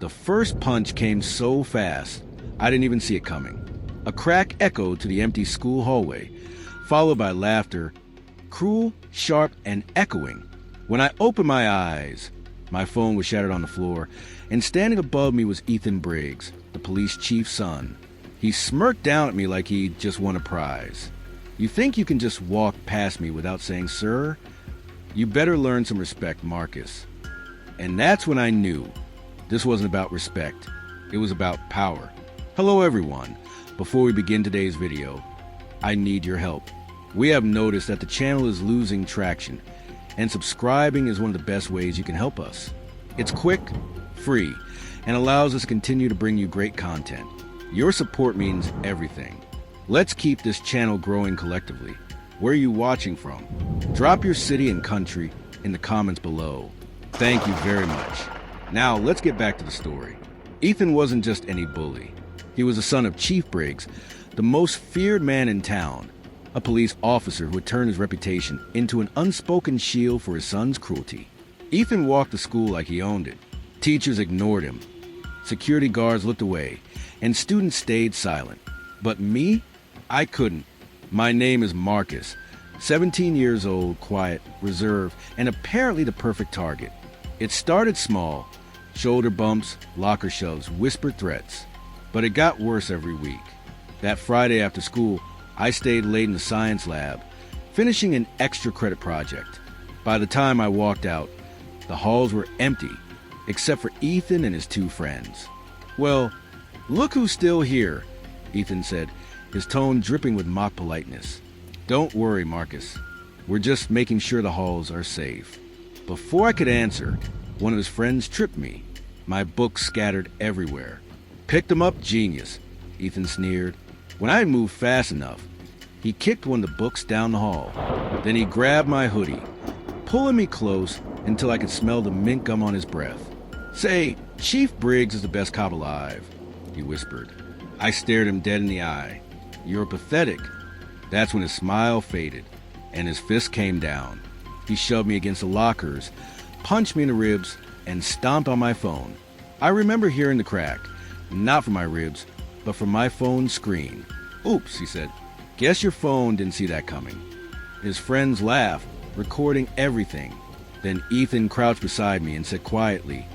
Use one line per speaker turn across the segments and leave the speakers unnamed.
The first punch came so fast, I didn't even see it coming. A crack echoed to the empty school hallway, followed by laughter, cruel, sharp, and echoing. When I opened my eyes, my phone was shattered on the floor, and standing above me was Ethan Briggs, the police chief's son. He smirked down at me like he'd just won a prize. "You think you can just walk past me without saying, 'Sir'? You better learn some respect, Marcus." And that's when I knew this wasn't about respect. It was about power. Hello, everyone. Before we begin today's video, I need your help. We have noticed that the channel is losing traction, and subscribing is one of the best ways you can help us. It's quick, free, and allows us to continue to bring you great content. Your support means everything. Let's keep this channel growing collectively. Where are you watching from? Drop your city and country in the comments below. Thank you very much. Now, let's get back to the story. Ethan wasn't just any bully. He was the son of Chief Briggs, the most feared man in town, a police officer who had turned his reputation into an unspoken shield for his son's cruelty. Ethan walked to school like he owned it. Teachers ignored him. Security guards looked away, and students stayed silent. But me? I couldn't. My name is Marcus, 17 years old, quiet, reserved, and apparently the perfect target. It started small, shoulder bumps, locker shoves, whispered threats. But it got worse every week. That Friday after school, I stayed late in the science lab, finishing an extra credit project. By the time I walked out, the halls were empty, except for Ethan and his two friends. "Well, look who's still here," Ethan said, his tone dripping with mock politeness. "Don't worry, Marcus. We're just making sure the halls are safe." Before I could answer, one of his friends tripped me. My books scattered everywhere. "Picked them up, genius," Ethan sneered. When I had moved fast enough, he kicked one of the books down the hall. Then he grabbed my hoodie, pulling me close until I could smell the mint gum on his breath. "Say, Chief Briggs is the best cop alive," he whispered. I stared him dead in the eye. "You're pathetic." That's when his smile faded, and his fist came down. He shoved me against the lockers, punched me in the ribs, and stomped on my phone. I remember hearing the crack. Not from my ribs, but from my phone's screen. "Oops," he said. "Guess your phone didn't see that coming." His friends laughed, recording everything. Then Ethan crouched beside me and said quietly,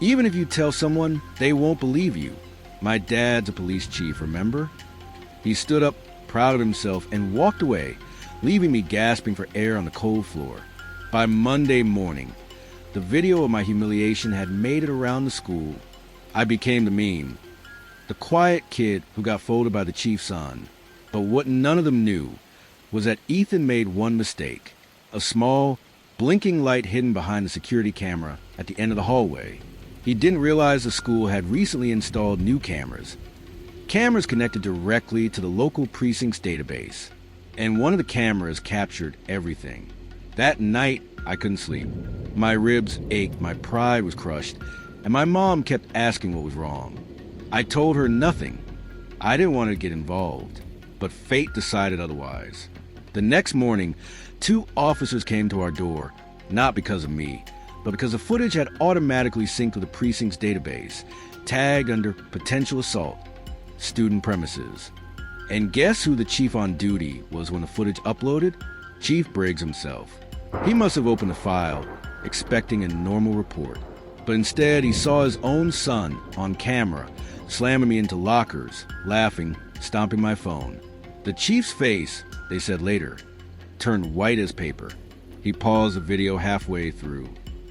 "Even if you tell someone, they won't believe you. My dad's a police chief, remember?" He stood up, proud of himself, and walked away, leaving me gasping for air on the cold floor. By Monday morning, the video of my humiliation had made it around the school. I became the meme, the quiet kid who got folded by the chief's son. But what none of them knew was that Ethan made one mistake, a small, blinking light hidden behind the security camera at the end of the hallway. He didn't realize the school had recently installed new cameras connected directly to the local precinct's database. And one of the cameras captured everything. That night, I couldn't sleep. My ribs ached, my pride was crushed, and my mom kept asking what was wrong. I told her nothing. I didn't want to get involved, but fate decided otherwise. The next morning, 2 officers came to our door, not because of me, but because the footage had automatically synced with the precinct's database, tagged under potential assault, student premises. And guess who the chief on duty was when the footage uploaded? Chief Briggs himself. He must have opened the file, expecting a normal report. But instead, he saw his own son on camera, slamming me into lockers, laughing, stomping my phone. The chief's face, they said later, turned white as paper. He paused the video halfway through.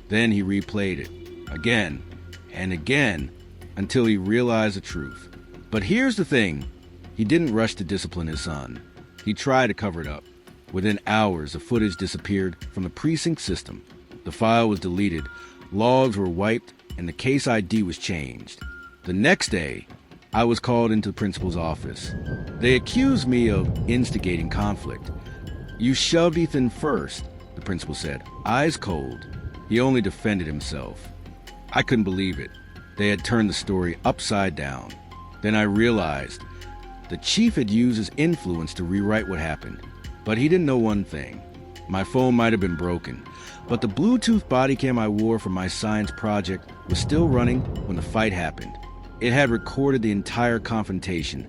Then he replayed it, again and again, until he realized the truth. But here's the thing. He didn't rush to discipline his son. He tried to cover it up. Within hours, the footage disappeared from the precinct system. The file was deleted, logs were wiped, and the case ID was changed. The next day, I was called into the principal's office. They accused me of instigating conflict. "You shoved Ethan first," the principal said, eyes cold. He only defended himself. I couldn't believe it. They had turned the story upside down. Then I realized the chief had used his influence to rewrite what happened. But he didn't know one thing. My phone might have been broken, but the Bluetooth Bodycam I wore for my science project was still running when the fight happened. It had recorded the entire confrontation,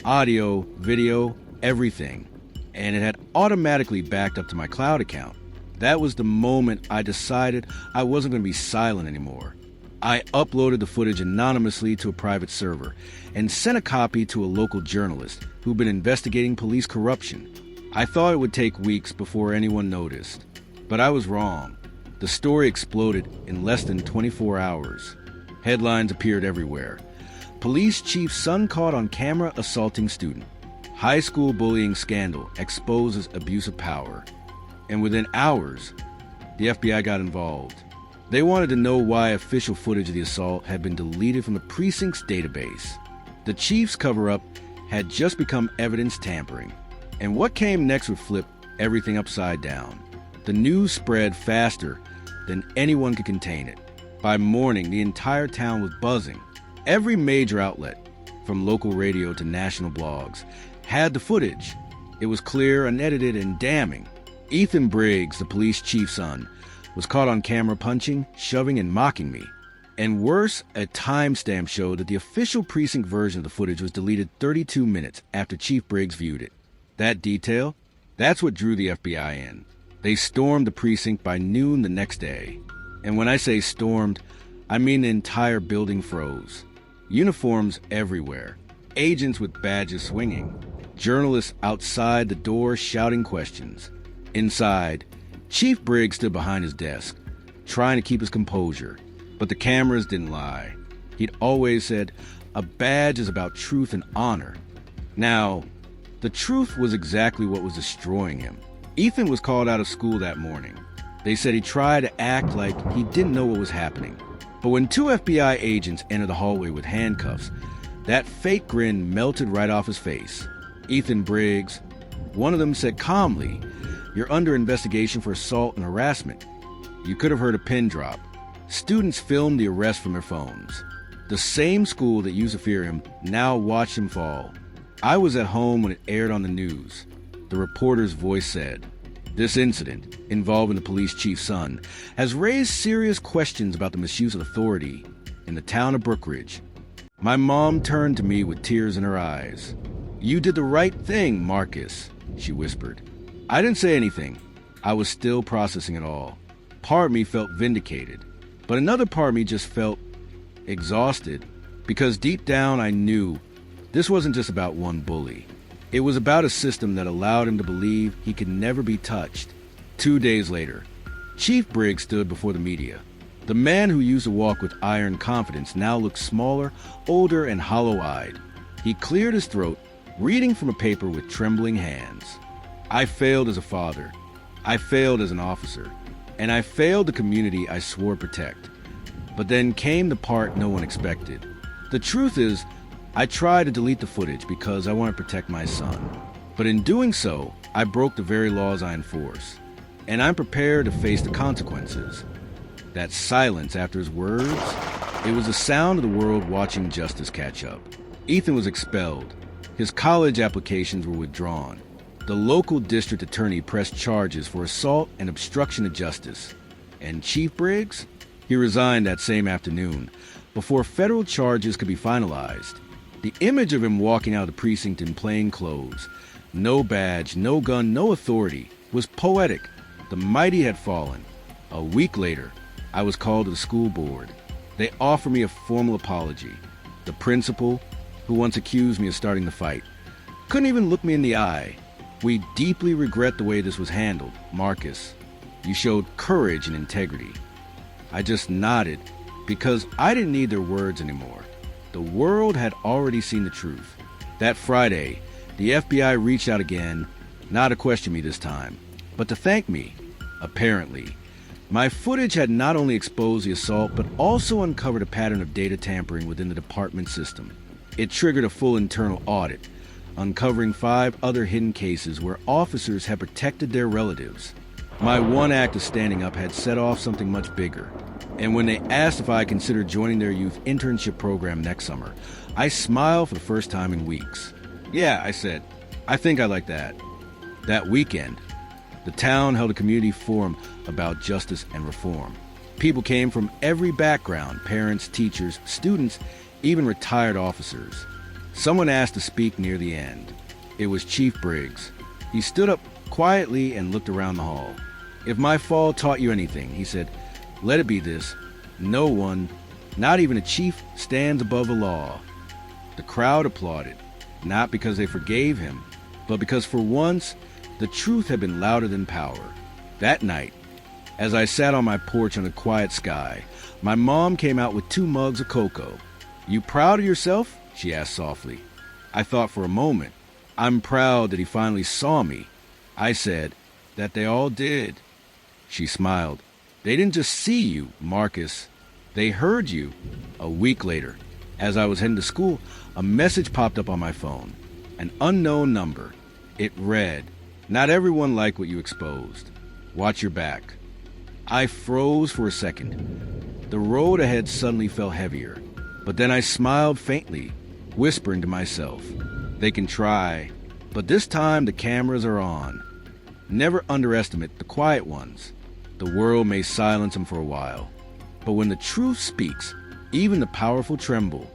audio, video, everything, and it had automatically backed up to my cloud account. That was the moment I decided I wasn't going to be silent anymore. I uploaded the footage anonymously to a private server and sent a copy to a local journalist who'd been investigating police corruption. I thought it would take weeks before anyone noticed, but I was wrong. The story exploded in less than 24 hours. Headlines appeared everywhere. Police chief son caught on camera assaulting student. High school bullying scandal exposes abuse of power. And within hours, the FBI got involved. They wanted to know why official footage of the assault had been deleted from the precinct's database. The chief's cover-up had just become evidence tampering. And what came next would flip everything upside down. The news spread faster than anyone could contain it. By morning, the entire town was buzzing. Every major outlet, from local radio to national blogs, had the footage. It was clear, unedited, and damning. Ethan Briggs, the police chief's son, was caught on camera punching, shoving, and mocking me. And worse, a timestamp showed that the official precinct version of the footage was deleted 32 minutes after Chief Briggs viewed it. That detail, that's what drew the FBI in. They stormed the precinct by noon the next day. And when I say stormed, I mean the entire building froze. Uniforms everywhere, agents with badges swinging, journalists outside the door shouting questions. Inside, Chief Briggs stood behind his desk, trying to keep his composure. But the cameras didn't lie. He'd always said, a badge is about truth and honor. Now, the truth was exactly what was destroying him. Ethan was called out of school that morning. They said he tried to act like he didn't know what was happening. But when two FBI agents entered the hallway with handcuffs, that fake grin melted right off his face. Ethan Briggs, one of them said calmly, "You're under investigation for assault and harassment." You could have heard a pin drop. Students filmed the arrest from their phones. The same school that used to fear him now watched him fall. I was at home when it aired on the news. The reporter's voice said, "This incident, involving the police chief's son, has raised serious questions about the misuse of authority in the town of Brookridge." My mom turned to me with tears in her eyes. "You did the right thing, Marcus," she whispered. I didn't say anything. I was still processing it all. Part of me felt vindicated, but another part of me just felt exhausted, because deep down I knew this wasn't just about one bully. It was about a system that allowed him to believe he could never be touched. 2 days later, Chief Briggs stood before the media. The man who used to walk with iron confidence now looked smaller, older, and hollow-eyed. He cleared his throat, reading from a paper with trembling hands. "I failed as a father. I failed as an officer. And I failed the community I swore to protect." But then came the part no one expected. The truth is, I tried to delete the footage because I wanted to protect my son. But in doing so, I broke the very laws I enforce. And I'm prepared to face the consequences. That silence after his words, it was the sound of the world watching justice catch up. Ethan was expelled. His college applications were withdrawn. The local district attorney pressed charges for assault and obstruction of justice. And Chief Briggs? He resigned that same afternoon, before federal charges could be finalized. The image of him walking out of the precinct in plain clothes, no badge, no gun, no authority, was poetic. The mighty had fallen. A week later, I was called to the school board. They offered me a formal apology. The principal, who once accused me of starting the fight, couldn't even look me in the eye. "We deeply regret the way this was handled, Marcus. You showed courage and integrity." I just nodded, because I didn't need their words anymore. The world had already seen the truth. That Friday, the FBI reached out again, not to question me this time, but to thank me. Apparently, my footage had not only exposed the assault, but also uncovered a pattern of data tampering within the department system. It triggered a full internal audit, uncovering 5 other hidden cases where officers had protected their relatives. My one act of standing up had set off something much bigger. And when they asked if I considered joining their youth internship program next summer, I smiled for the first time in weeks. "Yeah," I said, "I think I like that." That weekend, The town held a community forum about justice and reform. People came from every background, parents, teachers, students, even retired officers. Someone asked to speak near the end. It was Chief Briggs. He stood up quietly and looked around the hall. "If my fall taught you anything," he said, "let it be this. No one, not even a chief, stands above the law." The crowd applauded, not because they forgave him, but because for once, the truth had been louder than power. That night, as I sat on my porch in a quiet sky, my mom came out with 2 mugs of cocoa. "You proud of yourself?" she asked softly. I thought for a moment. "I'm proud that he finally saw me." I said, "That they all did." She smiled. "They didn't just see you, Marcus. They heard you." A week later, as I was heading to school, a message popped up on my phone. An unknown number. It read, "Not everyone liked what you exposed. Watch your back." I froze for a second. The road ahead suddenly felt heavier. But then I smiled faintly, whispering to myself, "They can try, but this time the cameras are on." Never underestimate the quiet ones. The world may silence them for a while, but when the truth speaks, even the powerful tremble.